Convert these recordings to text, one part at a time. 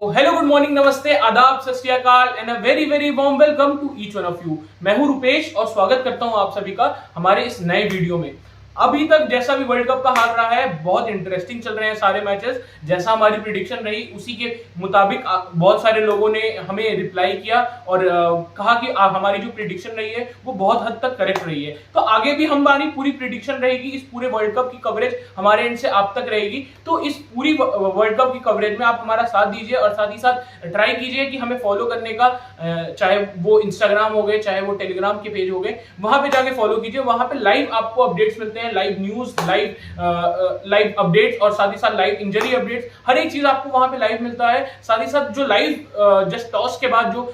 तो hello, good morning, नमस्ते, आदाब, सत श्री अकाल and a very very warm welcome to each one of you. मैं हूं रुपेश और स्वागत करता हूं आप सभी का हमारे इस नए वीडियो में। अभी तक जैसा भी वर्ल्ड कप का हाल रहा है, बहुत इंटरेस्टिंग चल रहे हैं सारे मैचेस। जैसा हमारी प्रिडिक्शन रही उसी के मुताबिक बहुत सारे लोगों ने हमें रिप्लाई किया और कहा कि हमारी जो प्रिडिक्शन रही है वो बहुत हद तक करेक्ट रही है। तो आगे भी हमारी पूरी प्रिडिक्शन रहेगी, इस पूरे वर्ल्ड कप की कवरेज हमारे एंड से आप तक रहेगी। तो इस पूरी वर्ल्ड कप की कवरेज में आप हमारा साथ दीजिए और साथ ही साथ ट्राई कीजिए कि हमें फॉलो करने का, चाहे वो इंस्टाग्राम हो गए, चाहे वो टेलीग्राम के पेज हो गए, वहां पे जाके फॉलो कीजिए। वहां पे लाइव आपको अपडेट्स मिलते हैं, लाइव न्यूज, लाइव अपडेट्स और साथ ही साथ लाइव इंजरी अपडेट्स। हर एक चीज आपको वहां पे लाइव मिलता है। साथ ही साथ जो लाइव जस्ट टॉस के बाद जो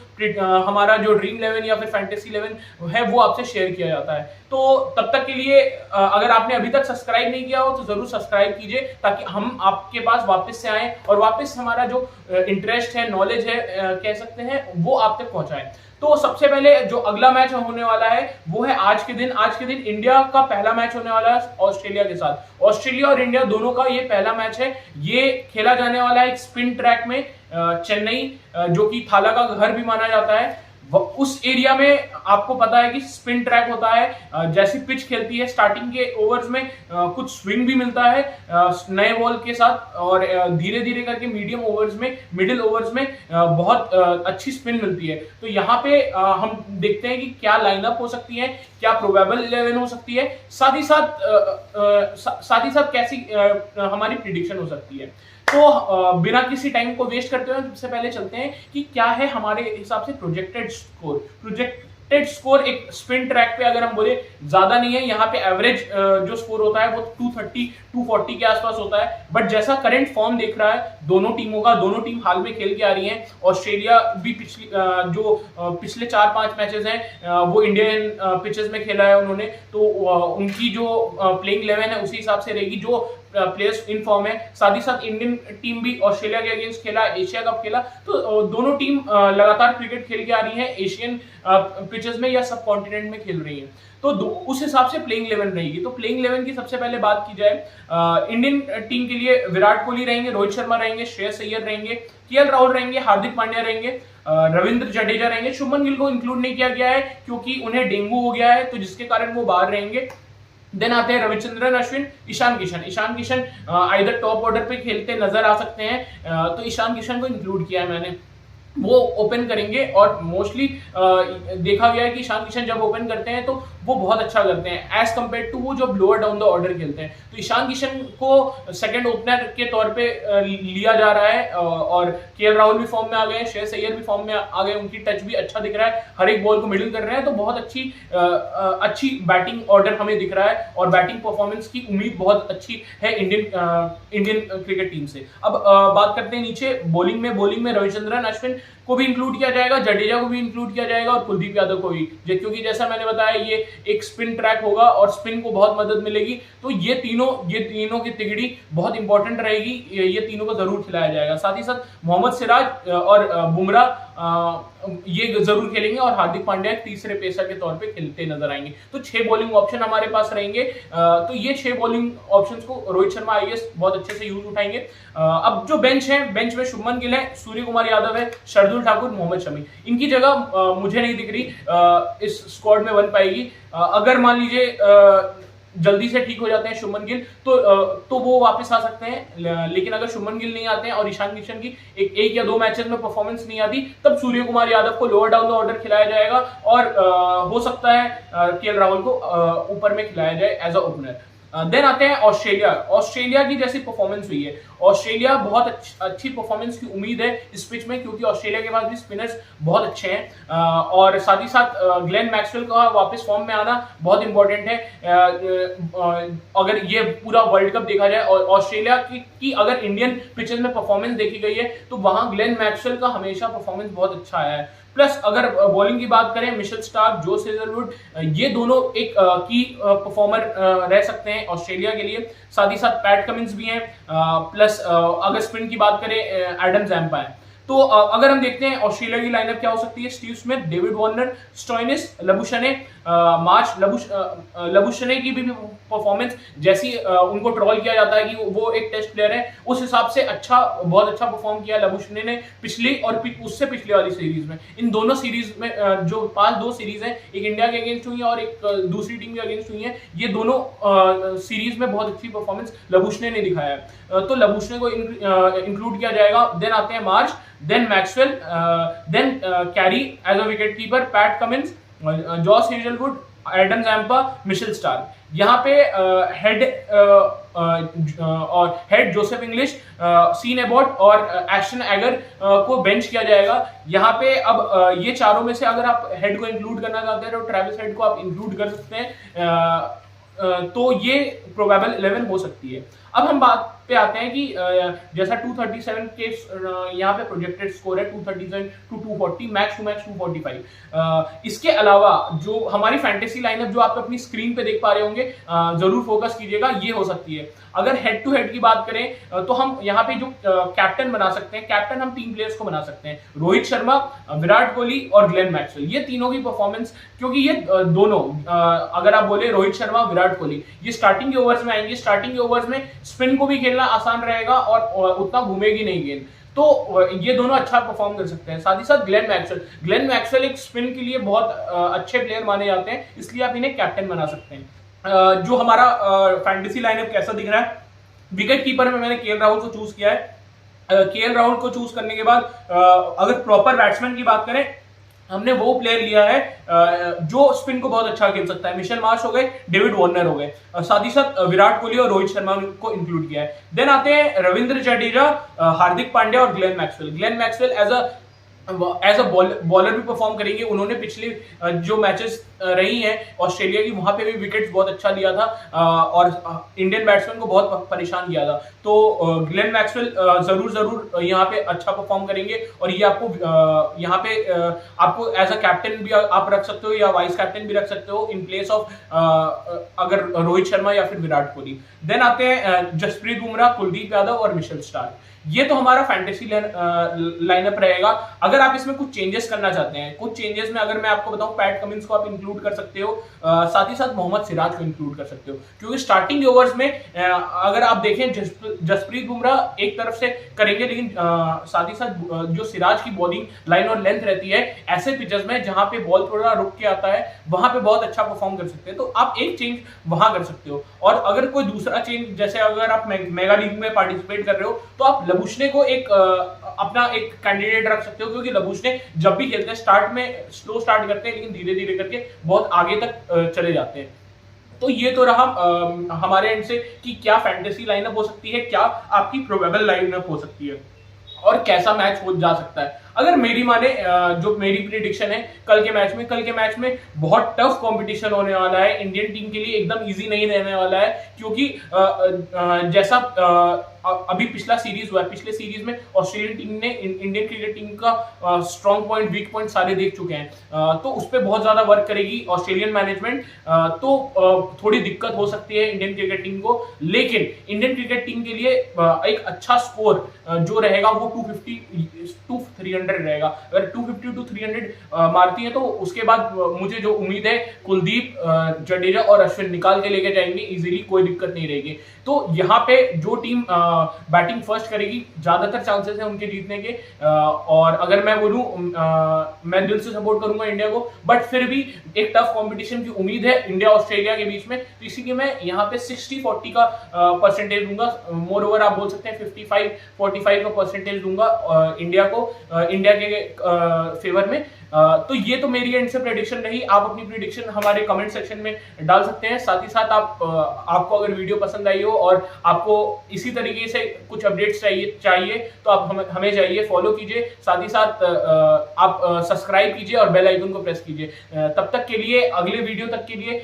हमारा जो ड्रीम 11 या फिर फैंटेसी 11 है वो आपसे शेयर किया जाता है। तो तब तक के लिए अगर आपने अभी तक सब्सक्राइब नहीं किया हो तो जरूर सब्सक्राइब कीजिए, ताकि हम आपके पास वापस से आए और वापस हमारा जो इंटरेस्ट है, नॉलेज है, कह सकते हैं, वो आप तक पहुंचाएं। तो सबसे पहले जो अगला मैच होने वाला है वो है आज के दिन इंडिया का पहला मैच होने वाला है ऑस्ट्रेलिया के साथ। ऑस्ट्रेलिया और इंडिया दोनों का ये पहला मैच है। ये खेला जाने वाला है एक स्पिन ट्रैक में, चेन्नई, जो कि थाला का घर भी माना जाता है। उस एरिया में आपको पता है कि स्पिन ट्रैक होता है। जैसी पिच खेलती है, स्टार्टिंग के ओवर्स में कुछ स्विंग भी मिलता है नए बॉल के साथ, और धीरे धीरे करके मीडियम ओवर्स में, मिडिल ओवर्स में बहुत अच्छी स्पिन मिलती है। तो यहाँ पे हम देखते हैं कि क्या लाइनअप हो सकती है, क्या प्रोबेबल 11 हो सकती है, साथ ही साथ कैसी हमारी प्रिडिक्शन हो सकती है। तो बिना किसी टाइम को वेस्ट करते हुए सबसे पहले चलते हैं कि क्या है हमारे हिसाब से प्रोजेक्टेड स्कोर एक स्पिन ट्रैक पे। अगर हम बोले ज्यादा नहीं है, यहाँ पे एवरेज जो स्कोर होता है वो 230 240 के आसपास होता है। बट जैसा करंट फॉर्म देख रहा है दोनों टीमों का, दोनों टीम हाल में खेल के आ रही हैं। ऑस्ट्रेलिया भी पिछले 4-5 मैचेस हैं वो इंडियन पिचेस में खेला है उन्होंने। तो उनकी जो प्लेइंग 11 है उसी हिसाब से रहेगी, जो प्लेयर्स इन फॉर्म है। साथ ही साथ इंडियन टीम भी ऑस्ट्रेलिया के अगेंस्ट खेला, एशिया कप खेला। तो दोनों टीम लगातार क्रिकेट खेल के आ रही है, एशियन पिचेस में या सब कॉन्टिनेंट में खेल रही है। तो उस हिसाब से प्लेइंग 11 रहेगी। तो प्लेइंग 11 की सबसे पहले बात की जाए, इंडियन टीम के लिए विराट कोहली रहेंगे, रोहित शर्मा रहेंगे, श्रेयस अय्यर रहेंगे, केएल राहुल रहेंगे, हार्दिक पांड्या रहेंगे, रविंद्र जडेजा रहेंगे। शुभमन गिल को इंक्लूड नहीं किया गया है क्योंकि उन्हें डेंगू हो गया है, तो जिसके कारण वो बाहर रहेंगे। देन आते हैं Ravichandran Ashwin, Ishan Kishan either top order पे खेलते नजर आ सकते हैं। तो ईशान किशन को इंक्लूड किया है मैंने, वो ओपन करेंगे। और मोस्टली देखा गया है कि ईशान किशन जब ओपन करते हैं तो वो बहुत अच्छा करते हैं एज कंपेयर टू वो जो लोअर डाउन द ऑर्डर खेलते हैं। तो ईशान किशन को सेकंड ओपनर के तौर पे लिया जा रहा है। और केएल राहुल भी फॉर्म में आ गए, श्रेयस अय्यर भी फॉर्म में आ गए, उनकी टच भी अच्छा दिख रहा है, हर एक बॉल को मिडिल कर रहे हैं। तो बहुत अच्छी बैटिंग ऑर्डर हमें दिख रहा है और बैटिंग परफॉर्मेंस की उम्मीद बहुत अच्छी है इंडियन क्रिकेट टीम से। अब बात करते हैं नीचे बॉलिंग में रविचंद्रन अश्विन को भी इंक्लूड किया जाएगा, जडेजा को भी इंक्लूड किया जाएगा और कुलदीप यादव को भी, क्योंकि जैसा मैंने बताया ये एक स्पिन ट्रैक होगा और स्पिन को बहुत मदद मिलेगी। तो ये तीनों की तिगड़ी बहुत इंपॉर्टेंट रहेगी, ये तीनों को जरूर खिलाया जाएगा। साथ ही साथ मोहम्मद सिराज और बुमराह ये जरूर खेलेंगे और हार्दिक पांड्या तीसरे पेसर के तौर पे खेलते नजर आएंगे। तो 6 बॉलिंग ऑप्शन हमारे पास रहेंगे। तो ये 6 बॉलिंग ऑप्शंस को रोहित शर्मा आईएएस बहुत अच्छे से यूज उठाएंगे। अब जो बेंच में शुभमन गिल है, सूर्य कुमार यादव है, शार्दुल ठाकुर, मोहम्मद शमी, इनकी जगह मुझे नहीं दिख रही इस स्क्वाड में बन पाएगी। अगर मान लीजिए जल्दी से ठीक हो जाते हैं शुभमन गिल तो वो वापस आ सकते हैं। लेकिन अगर शुभमन गिल नहीं आते हैं और ईशान किशन की एक या 2 मैचेस में परफॉर्मेंस नहीं आती, तब सूर्य कुमार यादव को लोअर डाउन द ऑर्डर खिलाया जाएगा और हो सकता है केएल राहुल को ऊपर में खिलाया जाए एज अ ओपनर। देन आते हैं ऑस्ट्रेलिया की जैसी परफॉर्मेंस हुई है। ऑस्ट्रेलिया बहुत अच्छी परफॉर्मेंस की उम्मीद है इस पिच में, क्योंकि ऑस्ट्रेलिया के पास भी स्पिनर्स बहुत अच्छे हैं। और साथ ही साथ ग्लेन मैक्सवेल का वापस फॉर्म में आना बहुत इंपॉर्टेंट है। अगर ये पूरा वर्ल्ड कप देखा जाए और ऑस्ट्रेलिया की अगर इंडियन पिचेस में परफॉर्मेंस देखी गई है तो वहां ग्लेन मैक्सवेल का हमेशा परफॉर्मेंस बहुत अच्छा आया है। प्लस अगर बॉलिंग की बात करें, मिशेल स्टार्क, जोस हेजलवुड, ये दोनों एक की परफॉर्मर रह सकते हैं ऑस्ट्रेलिया के लिए। साथ ही साथ पैट कमिंस भी हैं। प्लस अगर स्पिन की बात करें, एडम जैम्पा है। तो अगर हम देखते हैं ऑस्ट्रेलिया की लाइनअप क्या हो सकती है, Steve Smith, David Warner, Stoinis, Labuschagne, Marnus Labuschagne की भी परफॉर्मेंस जैसी उनको ट्रॉल किया जाता है कि वो एक टेस्ट प्लेयर है, उस हिसाब से बहुत अच्छा परफॉर्म किया लबुशने ने पिछली और उससे पिछले वाली सीरीज में। इन दोनों सीरीज में जो पांच दो सीरीज हैं, एक इंडिया के अगेंस्ट हुई है और एक दूसरी टीम के अगेंस्ट हुई है, ये दोनों सीरीज में बहुत अच्छी परफॉर्मेंस लबुशने ने दिखाया है, तो लबुशने को इंक्लूड किया जाएगा। देन आते हैं Marsh, then Maxwell, then Carey as a wicket keeper, Pat Cummins, Josh Hazlewood, Adam Zampa, Mitchell Starc. यहाँ पे Head Joseph Inglis, Sean Abbott और एश्टन एगर को बेंच किया जाएगा। यहाँ पे अब ये चारों में से अगर आप हेड को इंक्लूड करना चाहते हैं तो ट्रेविस हेड को आप इंक्लूड कर सकते हैं, तो ये प्रोबेबल 11 हो सकती है। अब हम बात पे आते हैं कि जैसा 237 के यहाँ पे प्रोजेक्टेड स्कोर है 237 to 240, मैक्स टू मैक्स 245। इसके अलावा जो हमारी फैंटेसी लाइनअप जो आप अपनी स्क्रीन पे देख पा रहे होंगे, जरूर फोकस कीजिएगा, ये हो सकती है। अगर हेड टू हेड की बात करें तो हम यहाँ पे जो कैप्टन बना सकते हैं, कैप्टन हम 3 प्लेयर्स को बना सकते हैं, रोहित शर्मा, विराट कोहली और ग्लेन मैक्सवेल। ये तीनों की परफॉर्मेंस, क्योंकि ये दोनों अगर आप बोले रोहित शर्मा, विराट कोहली, ये स्टार्टिंग के ओवर्स में आएंगे, स्टार्टिंग के ओवर्स में स्पिन को भी खेलना आसान रहेगा और उतना घूमेगी नहीं गेंद, तो ये दोनों अच्छा परफॉर्म कर सकते हैं। साथ ही साथ ग्लेन मैक्सवेल एक स्पिन के लिए बहुत अच्छे प्लेयर माने जाते हैं, इसलिए आप इन्हें कैप्टन बना सकते हैं। जो हमारा फैंटेसी लाइनअप कैसा दिख रहा है, विकेट कीपर में मैंने केएल राहुल को चूज किया है। केएल राहुल को चूज करने के बाद अगर प्रॉपर बैट्समैन की बात करें, हमने वो प्लेयर लिया है जो स्पिन को बहुत अच्छा खेल सकता है। मिशेल मार्श हो गए, डेविड वार्नर हो गए, साथ ही साथ विराट कोहली और रोहित शर्मा को इंक्लूड किया है। देन आते हैं रविंद्र जडेजा, हार्दिक पांड्या और Glenn Maxwell as a bowler भी परफॉर्म करेंगे। उन्होंने पिछली जो मैचेस रही हैं ऑस्ट्रेलिया की, वहां पे भी विकेट्स बहुत अच्छा लिया था और इंडियन बैट्समैन को बहुत परेशान किया था, तो ग्लेन मैक्सवेल जरूर यहाँ पे अच्छा परफॉर्म करेंगे और ये आपको यहाँ पे आपको एज अ कैप्टन भी आप रख सकते हो या वाइस कैप्टन भी रख सकते हो इन प्लेस ऑफ अगर रोहित शर्मा या फिर विराट कोहली। देन आते हैं जसप्रीत बुमराह, कुलदीप यादव और मिशेल स्टार्क। ये तो हमारा फैंटेसी लाइनअप रहेगा। अगर आप इसमें कुछ चेंजेस करना चाहते हैं, कुछ चेंजेस में अगर मैं आपको बताऊं, पैट कमिंस को आप इंक्लूड कर सकते हो, साथ ही साथ मोहम्मद सिराज को इंक्लूड कर सकते हो, क्योंकि स्टार्टिंग ओवर्स में अगर आप देखें जसप्रीत बुमराह एक तरफ से करेंगे, लेकिन साथ ही साथ जो सिराज की बॉलिंग लाइन और लेंथ रहती है, ऐसे पिचेस में जहां पे बॉल थोड़ा रुक के आता है, वहां पे बहुत अच्छा परफॉर्म कर सकते हैं, तो आप एक चेंज वहां कर सकते हो। और अगर कोई दूसरा चेंज, जैसे अगर आप मेगा लीग में पार्टिसिपेट कर रहे हो, तो आप लबुशने को अपना एक कैंडिडेट रख सकते हो, क्योंकि लबुशने जब भी खेलते हैं स्टार्ट में स्लो स्टार्ट करते हैं, लेकिन धीरे धीरे करके बहुत आगे तक चले जाते हैं। तो ये तो रहा हमारे एंड से कि क्या फैंटेसी लाइनअप हो सकती है, क्या आपकी प्रोबेबल लाइनअप हो सकती है और कैसा मैच हो जा सकता है। अगर मेरी माने, जो मेरी प्रिडिक्शन है कल के मैच में बहुत टफ कंपटीशन होने वाला है। इंडियन टीम के लिए एकदम इजी नहीं रहने वाला है, क्योंकि जैसा अभी पिछला सीरीज हुआ है, पिछले सीरीज में ऑस्ट्रेलियन टीम ने इंडियन क्रिकेट टीम का स्ट्रॉन्ग पॉइंट, वीक पॉइंट सारे देख चुके हैं, तो उस पर बहुत ज्यादा वर्क करेगी ऑस्ट्रेलियन मैनेजमेंट, तो थोड़ी दिक्कत हो सकती है इंडियन क्रिकेट टीम को। लेकिन इंडियन क्रिकेट टीम के लिए एक अच्छा स्कोर जो रहेगा वो 250 to 300 रहेगा। अगर 250 to 300 मारती है तो उसके बाद मुझे जो उम्मीद है, कुलदीप, जडेजा और अश्विन निकाल के लेके जाएंगे इजीली, कोई दिक्कत नहीं रहेगी। तो यहाँ पे जो टीम बैटिंग फर्स्ट करेगी, ज्यादातर चांसेस है उनके जीतने के, और अगर मैं बोलूं मैं दिल से सपोर्ट करूंगा इंडिया को, बट फिर भी एक टफ कंपटीशन की उम्मीद है इंडिया ऑस्ट्रेलिया के बीच में, तो इसीलिए मैं यहाँ पे 60-40 का परसेंटेज दूंगा। मोर ओवर आप बोल सकते हैं 55-45 का परसेंटेज दूंगा इंडिया को, इंडिया के फेवर में। तो ये तो मेरी एंड से प्रेडिक्शन रही। आप अपनी प्रेडिक्शन हमारे कमेंट सेक्शन में डाल सकते हैं। साथ ही साथ आपको अगर वीडियो पसंद आई हो और आपको इसी तरीके से कुछ अपडेट्स चाहिए तो आप हमें चाहिए, फॉलो कीजिए, साथ ही साथ आप सब्सक्राइब कीजिए और बेल आइकन को प्रेस कीजिए। तब तक के लिए, अगले वीडियो तक के लिए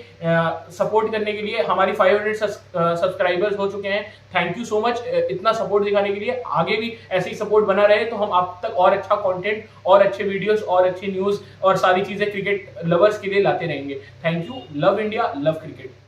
सपोर्ट करने के लिए, हमारी 500 सब्सक्राइबर्स हो चुके हैं। थैंक यू सो मच इतना सपोर्ट दिखाने के लिए। आगे भी ऐसे ही सपोर्ट बना रहे तो हम आप तक और अच्छा कंटेंट और अच्छे वीडियोस और अच्छी न्यूज़ और सारी चीजें क्रिकेट लवर्स के लिए लाते रहेंगे। Thank you. Love India, love cricket.